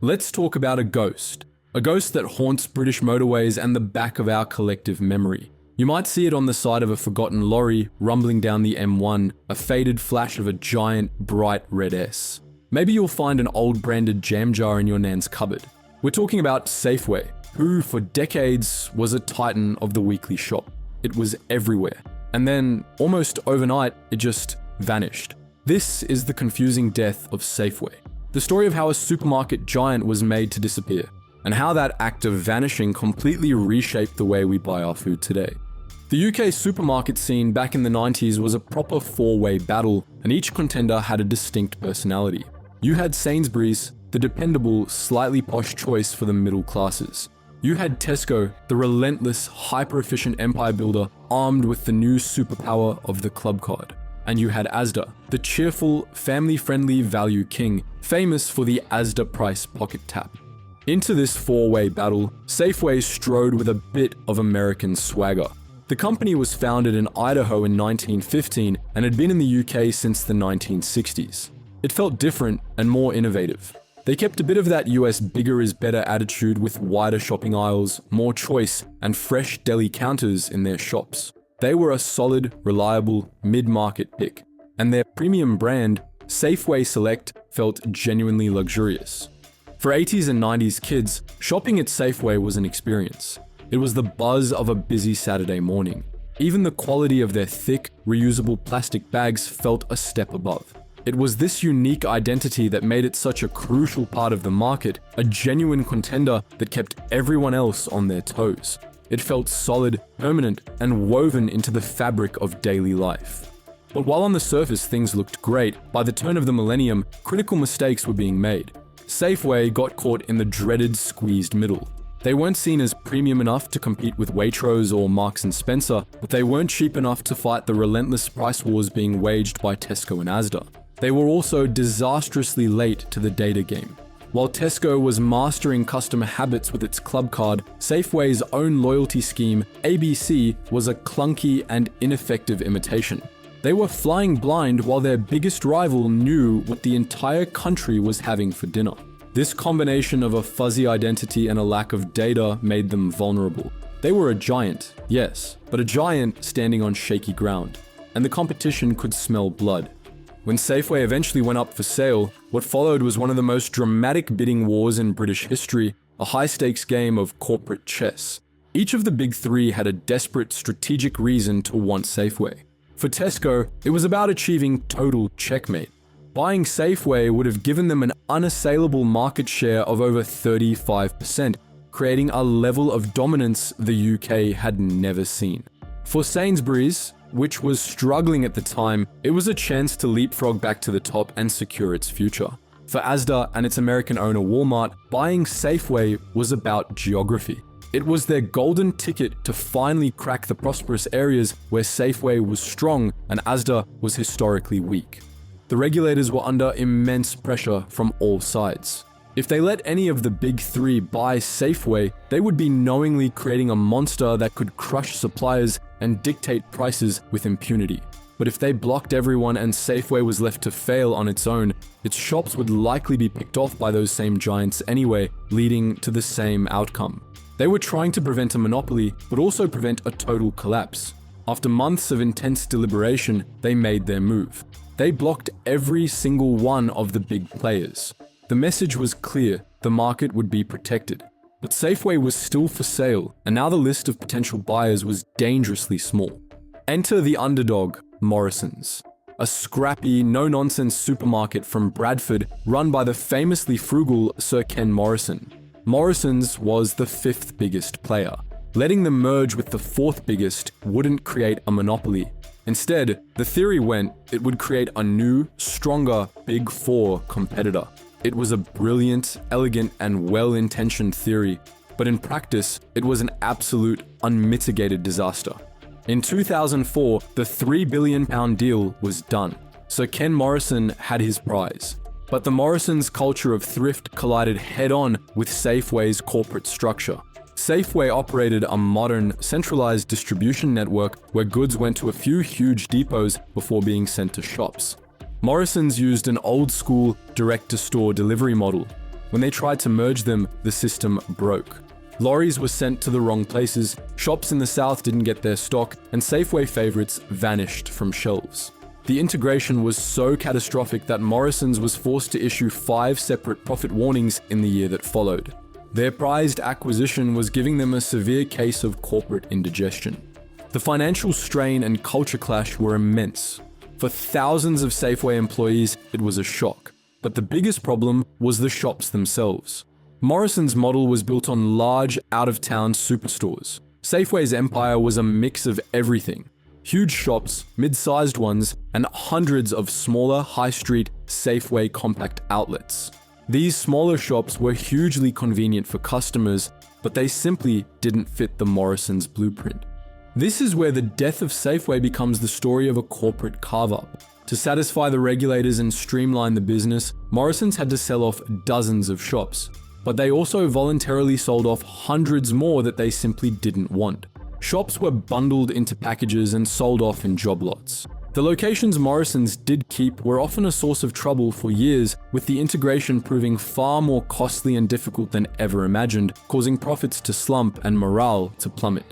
Let's talk about a ghost that haunts British motorways and the back of our collective memory. You might see it on the side of a forgotten lorry rumbling down the M1, a faded flash of a giant, bright red S. Maybe you'll find an old branded jam jar in your nan's cupboard. We're talking about Safeway, who for decades was a titan of the weekly shop. It was everywhere. And then, almost overnight, it just vanished. This is the confusing death of Safeway. The story of how a supermarket giant was made to disappear, and how that act of vanishing completely reshaped the way we buy our food today. The UK supermarket scene back in the 90s was a proper four-way battle, and each contender had a distinct personality. You had Sainsbury's, the dependable, slightly posh choice for the middle classes. You had Tesco, the relentless, hyper-efficient empire builder armed with the new superpower of the club card. And you had Asda, the cheerful, family-friendly value king, famous for the Asda Price pocket tap. Into this four-way battle, Safeway strode with a bit of American swagger. The company was founded in Idaho in 1915 and had been in the UK since the 1960s. It felt different and more innovative. They kept a bit of that US bigger is better attitude with wider shopping aisles, more choice, and fresh deli counters in their shops. They were a solid, reliable, mid-market pick, and their premium brand, Safeway Select, felt genuinely luxurious. For 80s and 90s kids, shopping at Safeway was an experience. It was the buzz of a busy Saturday morning. Even the quality of their thick, reusable plastic bags felt a step above. It was this unique identity that made it such a crucial part of the market, a genuine contender that kept everyone else on their toes. It felt solid, permanent, and woven into the fabric of daily life. But while on the surface things looked great, by the turn of the millennium, critical mistakes were being made. Safeway got caught in the dreaded squeezed middle. They weren't seen as premium enough to compete with Waitrose or Marks & Spencer, but they weren't cheap enough to fight the relentless price wars being waged by Tesco and Asda. They were also disastrously late to the data game. While Tesco was mastering customer habits with its club card, Safeway's own loyalty scheme, ABC, was a clunky and ineffective imitation. They were flying blind while their biggest rival knew what the entire country was having for dinner. This combination of a fuzzy identity and a lack of data made them vulnerable. They were a giant, yes, but a giant standing on shaky ground, and the competition could smell blood. When Safeway eventually went up for sale, what followed was one of the most dramatic bidding wars in British history, a high-stakes game of corporate chess. Each of the big three had a desperate strategic reason to want Safeway. For Tesco, it was about achieving total checkmate. Buying Safeway would have given them an unassailable market share of over 35%, creating a level of dominance the UK had never seen. For Sainsbury's, which was struggling at the time, it was a chance to leapfrog back to the top and secure its future. For Asda and its American owner Walmart, buying Safeway was about geography. It was their golden ticket to finally crack the prosperous areas where Safeway was strong and Asda was historically weak. The regulators were under immense pressure from all sides. If they let any of the big three buy Safeway, they would be knowingly creating a monster that could crush suppliers and dictate prices with impunity. But if they blocked everyone and Safeway was left to fail on its own, its shops would likely be picked off by those same giants anyway, leading to the same outcome. They were trying to prevent a monopoly, but also prevent a total collapse. After months of intense deliberation, they made their move. They blocked every single one of the big players. The message was clear, the market would be protected. But Safeway was still for sale, and now the list of potential buyers was dangerously small. Enter the underdog, Morrisons. A scrappy, no-nonsense supermarket from Bradford run by the famously frugal Sir Ken Morrison. Morrisons was the fifth biggest player. Letting them merge with the fourth biggest wouldn't create a monopoly. Instead, the theory went it would create a new, stronger Big Four competitor. It was a brilliant, elegant, and well-intentioned theory, but in practice, it was an absolute, unmitigated disaster. In 2004, the £3 billion deal was done, so Ken Morrison had his prize. But the Morrisons' culture of thrift collided head-on with Safeway's corporate structure. Safeway operated a modern, centralized distribution network where goods went to a few huge depots before being sent to shops. Morrisons used an old-school, direct-to-store delivery model. When they tried to merge them, the system broke. Lorries were sent to the wrong places, shops in the south didn't get their stock, and Safeway favorites vanished from shelves. The integration was so catastrophic that Morrisons was forced to issue 5 separate profit warnings in the year that followed. Their prized acquisition was giving them a severe case of corporate indigestion. The financial strain and culture clash were immense. For thousands of Safeway employees, it was a shock. But the biggest problem was the shops themselves. Morrisons' model was built on large, out-of-town superstores. Safeway's empire was a mix of everything. Huge shops, mid-sized ones, and hundreds of smaller high-street Safeway compact outlets. These smaller shops were hugely convenient for customers, but they simply didn't fit the Morrisons blueprint. This is where the death of Safeway becomes the story of a corporate carve-up. To satisfy the regulators and streamline the business, Morrisons had to sell off dozens of shops, but they also voluntarily sold off hundreds more that they simply didn't want. Shops were bundled into packages and sold off in job lots. The locations Morrisons did keep were often a source of trouble for years, with the integration proving far more costly and difficult than ever imagined, causing profits to slump and morale to plummet.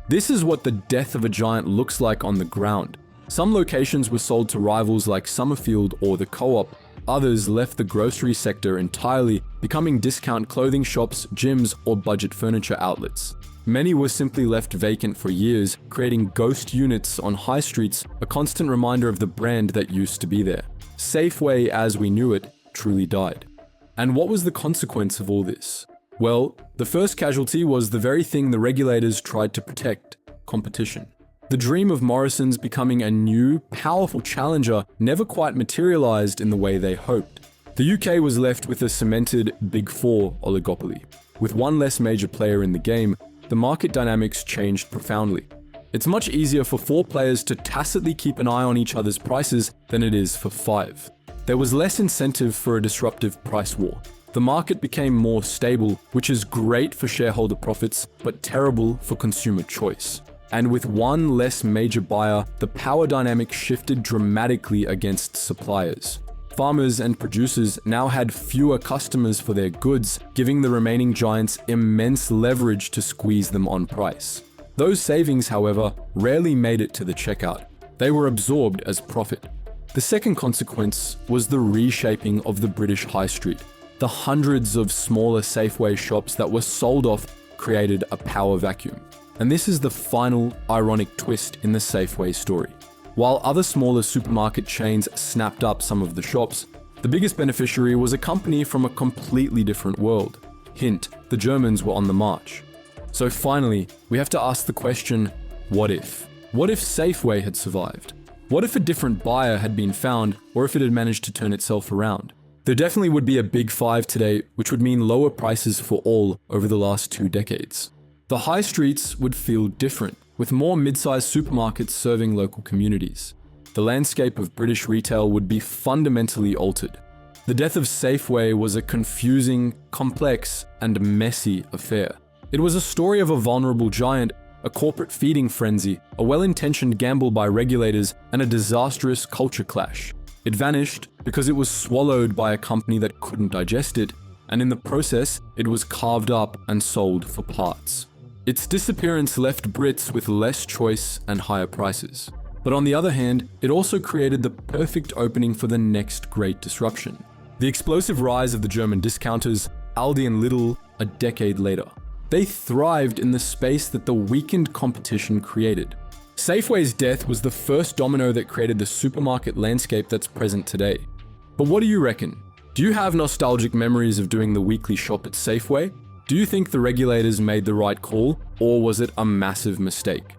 This is what the death of a giant looks like on the ground. Some locations were sold to rivals like Summerfield or the Co-op. Others left the grocery sector entirely, becoming discount clothing shops, gyms, or budget furniture outlets. Many were simply left vacant for years, creating ghost units on high streets, a constant reminder of the brand that used to be there. Safeway, as we knew it, truly died. And what was the consequence of all this? Well, the first casualty was the very thing the regulators tried to protect: competition. The dream of Morrisons becoming a new, powerful challenger never quite materialized in the way they hoped. The UK was left with a cemented Big Four oligopoly. With one less major player in the game, the market dynamics changed profoundly. It's much easier for 4 players to tacitly keep an eye on each other's prices than it is for 5. There was less incentive for a disruptive price war. The market became more stable, which is great for shareholder profits, but terrible for consumer choice. And with one less major buyer, the power dynamic shifted dramatically against suppliers. Farmers and producers now had fewer customers for their goods, giving the remaining giants immense leverage to squeeze them on price. Those savings, however, rarely made it to the checkout. They were absorbed as profit. The second consequence was the reshaping of the British high street. The hundreds of smaller Safeway shops that were sold off created a power vacuum. And this is the final ironic twist in the Safeway story. While other smaller supermarket chains snapped up some of the shops, the biggest beneficiary was a company from a completely different world. Hint, the Germans were on the march. So finally, we have to ask the question, what if? What if Safeway had survived? What if a different buyer had been found, or if it had managed to turn itself around? There definitely would be a big 5 today, which would mean lower prices for all over the last 2 decades. The high streets would feel different, with more mid-sized supermarkets serving local communities. The landscape of British retail would be fundamentally altered. The death of Safeway was a confusing, complex, and messy affair. It was a story of a vulnerable giant, a corporate feeding frenzy, a well-intentioned gamble by regulators, and a disastrous culture clash. It vanished because it was swallowed by a company that couldn't digest it, and in the process, it was carved up and sold for parts. Its disappearance left Brits with less choice and higher prices. But on the other hand, it also created the perfect opening for the next great disruption. The explosive rise of the German discounters, Aldi and Lidl, a decade later. They thrived in the space that the weakened competition created. Safeway's death was the first domino that created the supermarket landscape that's present today. But what do you reckon? Do you have nostalgic memories of doing the weekly shop at Safeway? Do you think the regulators made the right call, or was it a massive mistake?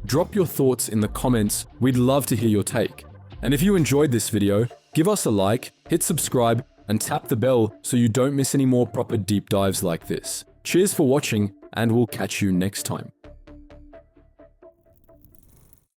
Drop your thoughts in the comments, we'd love to hear your take. And if you enjoyed this video, give us a like, hit subscribe, and tap the bell so you don't miss any more proper deep dives like this. Cheers for watching, and we'll catch you next time.